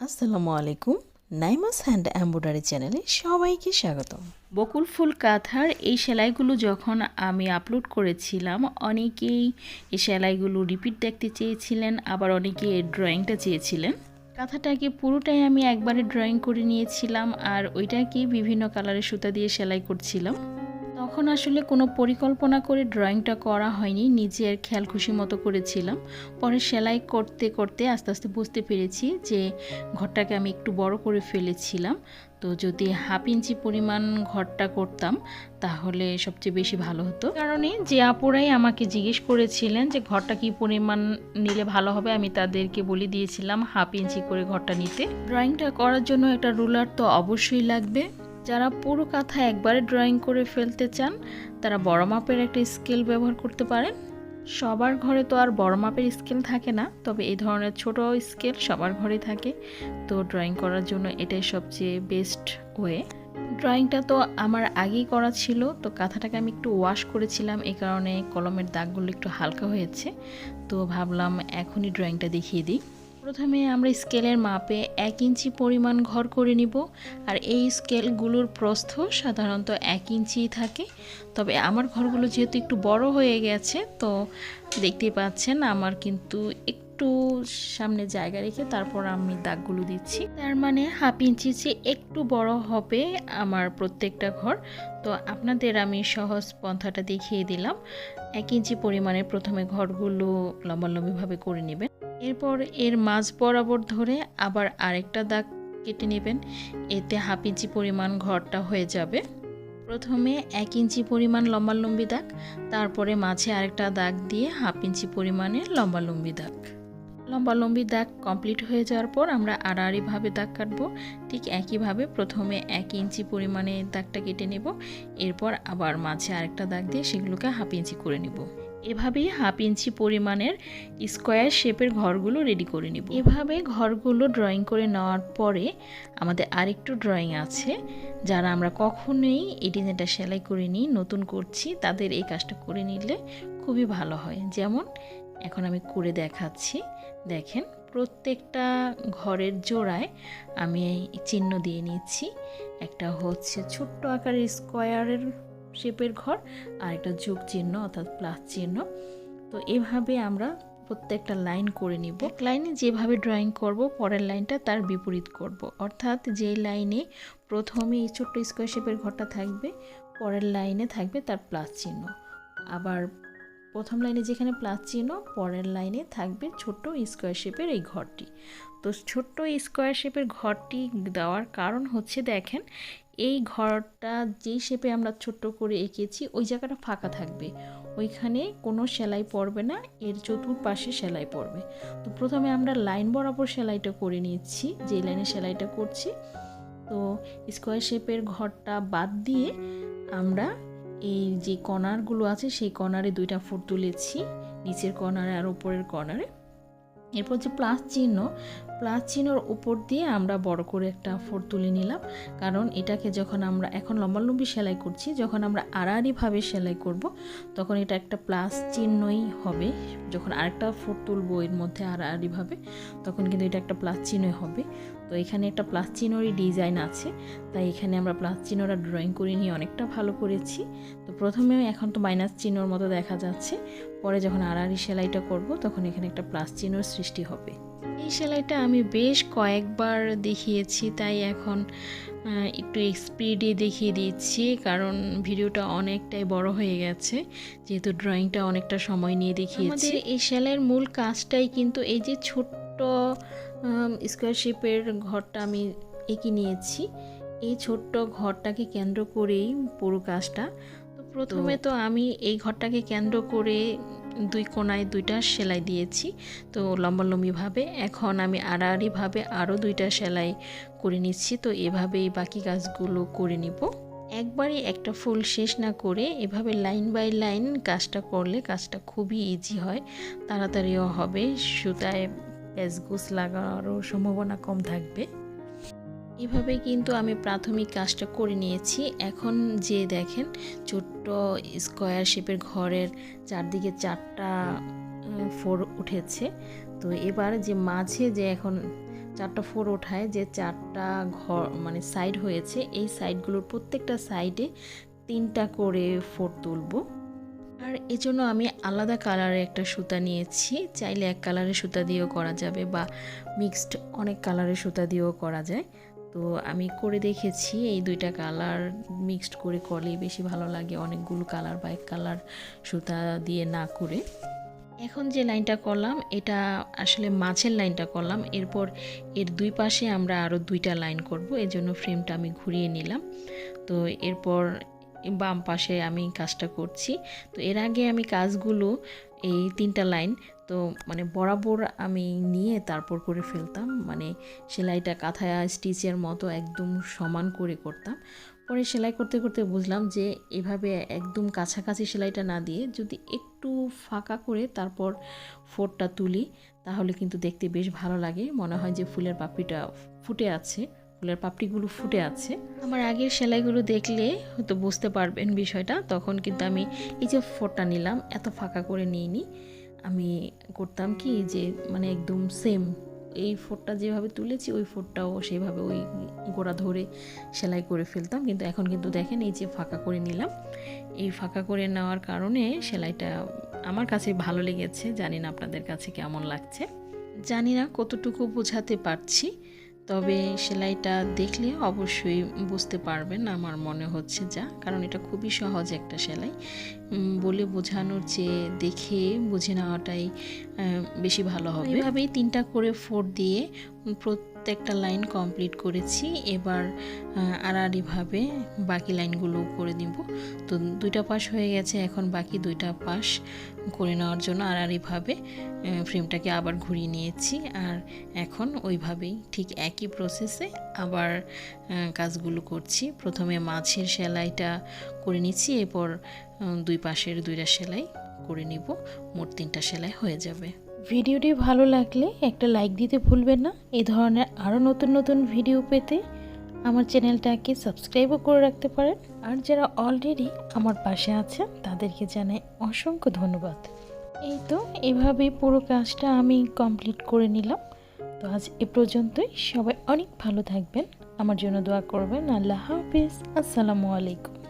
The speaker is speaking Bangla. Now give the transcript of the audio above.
আসসালামু আলাইকুম। নাইমাস হ্যান্ড এমব্রয়ডারি চ্যানেলে সবাইকে স্বাগতম। বকুল ফুল কাঁথার এই সেলাইগুলো যখন আমি আপলোড করেছিলাম, অনেকেই এই সেলাইগুলো রিপিট দেখতে চেয়েছিলেন, আবার অনেকে এর ড্রয়িংটা চেয়েছিলেন। কাঁথাটাকে পুরোটাই আমি একবারে ড্রয়িং করে নিয়েছিলাম, আর ওইটাকে বিভিন্ন কালারের সুতা দিয়ে সেলাই করছিলাম। তখন আসলে কোনো পরিকল্পনা করে ড্রয়িংটা করা হয়নি, নিজের খেয়াল খুশি মতো করেছিলাম। পরে সেলাই করতে করতে আস্তে আস্তে বুঝতে পেরেছি যে ঘরটাকে আমি একটু বড় করে ফেলেছিলাম। তো যদি হাফ ইঞ্চি পরিমাণ ঘরটা করতাম তাহলে সবচেয়ে বেশি ভালো হতো। কারণে যে আপুরাই আমাকে জিজ্ঞেস করেছিলেন যে ঘরটা কি পরিমাণ নিলে ভালো হবে, আমি তাদেরকে বলে দিয়েছিলাম হাফ ইঞ্চি করে ঘরটা নিতে। ড্রয়িংটা করার জন্য একটা রুলার তো অবশ্যই লাগবে। যারা পুরো কাঁথা একবারে ড্রয়িং করে ফেলতে চান তারা বড় মাপের একটা স্কেল ব্যবহার করতে পারেন। সবার ঘরে তো আর বড় মাপের স্কেল থাকে না, তবে এই ধরনের ছোট স্কেল সবার ঘরেই থাকে। তো ড্রয়িং করার জন্য এটাই সবচেয়ে বেস্ট ওয়ে। ড্রয়িংটা তো আমার আগেই করা ছিল, তো কাঁথাটাকে আমি একটু ওয়াশ করেছিলাম, এই কারণে কলমের দাগগুলো একটু হালকা হয়েছে। তো ভাবলাম এখনই ড্রয়িংটা দেখিয়ে দিই। প্রথমে আমরা স্কেলের মাপে 1 ইঞ্চি পরিমাণ ঘর করে নিব। আর এই স্কেলগুলোর প্রস্থ সাধারণত 1 ইঞ্চিই থাকে, তবে আমার ঘরগুলো যেহেতু একটু বড় হয়ে গেছে, তো দেখতেই পাচ্ছেন আমার কিন্তু একটু সামনে জায়গা রেখে তারপর আমি দাগগুলো দিচ্ছি। তার মানে হাফ ইঞ্চি চেয়ে একটু বড় হবে আমার প্রত্যেকটা ঘর। তো আপনাদের আমি সহজ পন্থাটা দেখিয়ে দিলাম। 1 ইঞ্চি পরিমাণে প্রথমে ঘরগুলো লম্বালম্বিভাবে করে নেবেন। এরপর এর মাঝ বরাবর ধরে আবার আরেকটা দাগ কেটে নেবেন, এতে হাফ ইঞ্চি পরিমাণ ঘরটা হয়ে যাবে। প্রথমে 1 ইঞ্চি পরিমাণ লম্বালম্বি দাগ, তারপরে মাঝে আরেকটা দাগ দিয়ে হাফ ইঞ্চি পরিমাণে লম্বালম্বি দাগ। লম্বালম্বি দাগ কমপ্লিট হয়ে যাওয়ার পর আমরা আড়াআড়িভাবে দাগ কাটবো। ঠিক একইভাবে প্রথমে 1 ইঞ্চি পরিমাণে দাগটা কেটে নেব, এরপর আবার মাঝে আরেকটা দাগ দিয়ে সেগুলোকে হাফ ইঞ্চি করে নেব। এভাবেই হাফ ইঞ্চি পরিমাণের স্কোয়ার শেপের ঘরগুলো রেডি করে নেব। এভাবে ঘরগুলো ড্রয়িং করে নেওয়ার পরে আমাদের আরেকটু ড্রয়িং আছে। যারা আমরা কখনোই এই ডিজাইনটা সেলাই করিনি, নতুন করছি, তাদের এই কাজটা করে নিলে খুবই ভালো হয়। যেমন এখন আমি করে দেখাচ্ছি। দেখেন, প্রত্যেকটা ঘরের জোড়ায় আমি চিহ্ন দিয়ে নিচ্ছি। একটা হচ্ছে ছোট্ট আকারের স্কোয়ারের শেপের ঘর, আর একটা যোগ চিহ্ন অর্থাৎ প্লাস চিহ্ন। তো এভাবে আমরা প্রত্যেকটা লাইন করে নিব। এক লাইনে যেভাবে ড্রয়িং করব, পরের লাইনটা তার বিপরীত করব। অর্থাৎ যে লাইনে প্রথমে এই ছোট্ট স্কোয়ার শেপের ঘরটা থাকবে, পরের লাইনে থাকবে তার প্লাস চিহ্ন। আবার প্রথম লাইনে যেখানে প্লাস চিহ্ন, পরের লাইনে থাকবে ছোট্ট স্কোয়ার শেপের এই ঘরটি। তো ছোট্ট স্কোয়ার শেপের ঘরটি দেওয়ার কারণ হচ্ছে, দেখেন এই ঘরটা যেই শেপে আমরা ছোট্ট করে এঁকেছি ওই জায়গাটা ফাঁকা থাকবে, ওইখানে কোনো সেলাই পড়বে না, এর চতুর্পাশে সেলাই পড়বে। তো প্রথমে আমরা লাইন বরাবর সেলাইটা করে নিচ্ছি, যে লাইনে সেলাইটা করছি। তো স্কোয়ার শেপের ঘরটা বাদ দিয়ে আমরা এই যে কর্নারগুলো আছে সেই কর্নারে 2টা ফুট তুলেছি, নিচের কর্নারে আর উপরের কর্নারে। এরপর যে প্লাস চিহ্নর উপর দিয়ে আমরা বড় করে একটা ফোর তুলে নিলাম, কারণ এটাকে যখন আমরা এখন লম্বালম্বি সেলাই করছি, যখন আমরা আড়াআড়িভাবে সেলাই করব তখন এটা একটা প্লাস চিহ্নই হবে। যখন আরেকটা ফোর তুলবো এর মধ্যে আড়াআড়িভাবে, তখন কিন্তু এটা একটা প্লাস চিহ্নই হবে। তো এখানে একটা প্লাস চিহ্নরই ডিজাইন আছে, তাই এখানে আমরা প্লাস চিহ্নটা ড্রয়িং করে নিয়ে অনেকটা ভালো করেছি। তো প্রথমে এখন তো মাইনাস চিহ্নর মতো দেখা যাচ্ছে, পরে যখন আড়াআড়ি সেলাইটা করব তখন এখানে একটা প্লাস চিহ্নর সৃষ্টি হবে। এই সেলাইটা আমি বেশ কয়েকবার দেখিয়েছি, তাই এখন একটু স্পিডে দেখিয়ে দিচ্ছি, কারণ ভিডিওটা অনেকটাই বড় হয়ে গেছে, যেহেতু ড্রয়িংটা অনেকটা সময় নিয়ে দেখিয়েছি। আমাদের এই সেলাইয়ের মূল কাজটাই কিন্তু এই যে ছোট্ট স্কোয়ার শেপের ঘরটা আমি এঁকে নিয়েছি, এই ছোট্ট ঘরটাকে কেন্দ্র করেই পুরো কাজটা। তো প্রথমে তো আমি এই ঘরটাকে কেন্দ্র করে 2 কোণায় 2টা সেলাই দিয়েছি, তো লম্বালম্বিভাবে। এখন আমি আড়াআড়িভাবে আরও 2টা সেলাই করে নিচ্ছি। তো এভাবেই বাকি কাজগুলো করে নিব। একবারই একটা ফুল শেষ না করে এভাবে লাইন বাই লাইন কাজটা করলে কাজটা খুবই ইজি হয়, তাড়াতাড়িও হবে, সুতায় প্যাচগুছ লাগারও সম্ভাবনা কম থাকবে। এভাবে কিন্তু আমি প্রাথমিক কাজটা করে নিয়েছি। এখন যে দেখেন ছোট্ট স্কোয়ার শেপের ঘরের চারদিকে 4টা ফোর উঠেছে। তো এবার যে মাঝে যে এখন 4টা ফোর ওঠায় যে 4টা ঘর মানে সাইড হয়েছে, এই সাইডগুলোর প্রত্যেকটা সাইডে 3টা করে ফোর তুলবো। আর এজন্য আমি আলাদা কালারের একটা সুতা নিয়েছি। চাইলে এক কালারের সুতা দিয়েও করা যাবে বা মিক্সড অনেক কালারের সুতা দিয়েও করা যায়। তো আমি করে দেখেছি এই 2টা কালার মিক্সড করে করলেই বেশি ভালো লাগে, অনেকগুলো কালার বা এক কালার সুতা দিয়ে না করে। এখন যে লাইনটা করলাম এটা আসলে মাঝের লাইনটা করলাম, এরপর এর দুই পাশে আমরা আরও 2টা লাইন করব, এজন্য ফ্রেমটা আমি ঘুরিয়ে নিলাম। তো এরপর বাম পাশে আমি কাজটা করছি। তো এর আগে আমি কাজগুলো এই 3টা লাইন তো মানে বরাবর আমি নিয়ে তারপর করে ফেলতাম, মানে সেলাইটা কাঁথা স্টিচের মতো একদম সমান করে করতাম। পরে সেলাই করতে করতে বুঝলাম যে এভাবে একদম কাছাকাছি সেলাইটা না দিয়ে যদি একটু ফাঁকা করে তারপর ফোরটা তুলি তাহলে কিন্তু দেখতে বেশ ভালো লাগে, মনে হয় যে ফুলের পাপড়িটা ফুটে আছে, ফুলের পাপড়িগুলো ফুটে আছে। আমার আগের সেলাইগুলো দেখলে হয়তো বুঝতে পারবেন বিষয়টা। তখন কিন্তু আমি এই যে ফোরটা নিলাম এত ফাঁকা করে নিইনি, আমি করতাম কি যে মানে একদম সেম এই ফোরটা যেভাবে তুলেছি ওই ফোরটাও সেভাবে ওই গোড়া ধরে সেলাই করে ফেলতাম। কিন্তু এখন কিন্তু দেখেন এই যে ফাঁকা করে নিলাম, এই ফাঁকা করে নেওয়ার কারণে সেলাইটা আমার কাছে ভালো লেগেছে। জানি না আপনাদের কাছে কেমন লাগছে, জানি না কতটুকু বোঝাতে পারছি, তবে সেলাইটা দেখলে অবশ্যই বুঝতে পারবেন আমার মনে হচ্ছে যা, কারণ এটা খুবই সহজ একটা সেলাই, বলে বোঝানোর চেয়ে দেখে বুঝে নেওয়াটাই বেশি ভালো হবে। এভাবেই 3টা করে ফোর দিয়ে প্রত্যেকটা লাইন কমপ্লিট করেছি। এবার আড়াআড়িভাবে বাকি লাইনগুলো করে দিব। তো 2টা পাশ হয়ে গেছে, এখন বাকি 2টা পাশ করে নেওয়ার জন্য আড়াআড়িভাবে ফ্রেমটাকে আবার ঘুরিয়ে নিয়েছি। আর এখন ওইভাবেই ঠিক একই প্রসেসে আবার কাজগুলো করছি। প্রথমে মাঝের সেলাইটা করে নিচ্ছি, এরপর 2 পাশের 2টা সেলাই করে নিব, মোট 3টা সেলাই হয়ে যাবে। ভিডিওটি ভালো লাগলে একটা লাইক দিতে ভুলবেন না। এই ধরনের আরও নতুন নতুন ভিডিও পেতে আমার চ্যানেলটাকে সাবস্ক্রাইবও করে রাখতে পারেন। আর যারা অলরেডি আমার পাশে আছেন তাদেরকে জানাই অসংখ্য ধন্যবাদ। এই তো এভাবেই পুরো কাজটা আমি কমপ্লিট করে নিলাম। তো আজ এ পর্যন্তই, সবাই অনেক ভালো থাকবেন, আমার জন্য দোয়া করবেন। আল্লাহ হাফিজ, আসসালামু আলাইকুম।